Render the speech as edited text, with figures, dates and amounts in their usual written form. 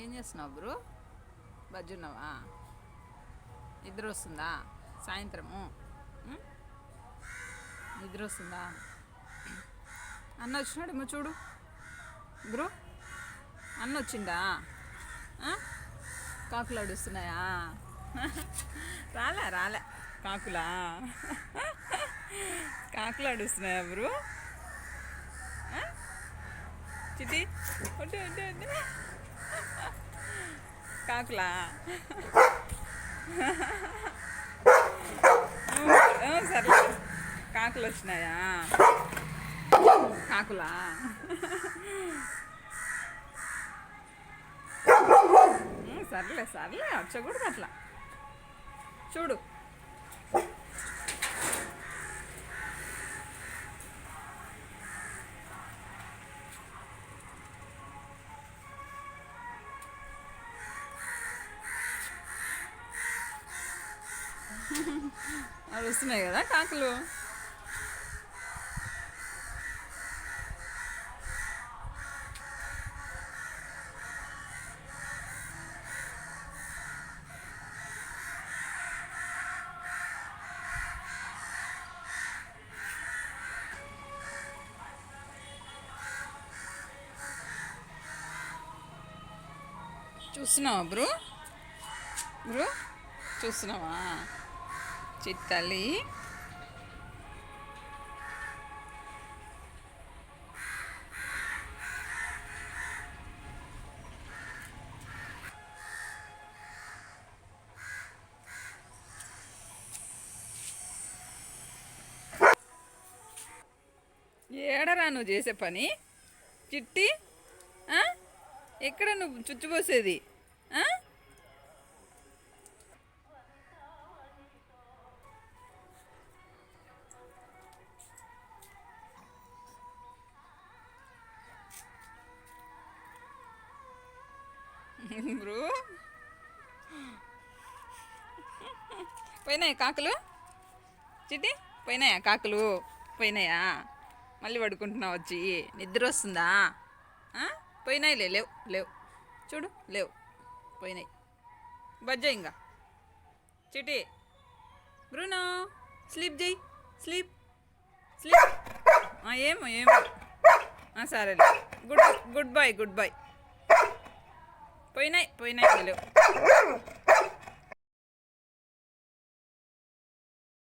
ఏం చేస్తున్నావు బ్రో? బజ్జున్నావా? నిద్ర వస్తుందా సాయంత్రము? నిద్ర వస్తుందా? అన్న వచ్చినాడేమో చూడు బ్రో. అన్న వచ్చిందా? కాకులు అడుస్తున్నాయా? రాలే రాలే కాకులా? కాకులు అడుస్తున్నాయా బ్రో? చిటి వద్దు వద్దు వద్దు. కాకులా? సర్లే, కాకులు వచ్చినాయా? కాకులా? సర్లే సర్లే, వచ్చకూడదు అట్లా. చూడు అవి వస్తున్నాయి కదా కాకులు. చూస్తున్నావా బ్రో? బ్రో చూస్తున్నావా? చిత్తల్లి ఏడరా నువ్వు చేసే పని? చిట్టి ఎక్కడ నువ్వు చుచ్చుపోసేది? బ్రో పోయినాయా కాకులు? చిట్టి పోయినాయా కాకులు? పోయినాయా? మళ్ళీ పడుకుంటున్నావు వచ్చి? నిద్ర వస్తుందా? పోయినాయిలే, లేవు లేవు, చూడు లేవు, పోయినాయి. బజ్జ ఇంకా చిటి. బ్రూనో స్లీప్ చేయి, స్లీప్ స్లీప్. ఏమో ఏమో, సరేలే. Good good boy, good boy. పోయినాయి పోయినాయి, లేవు.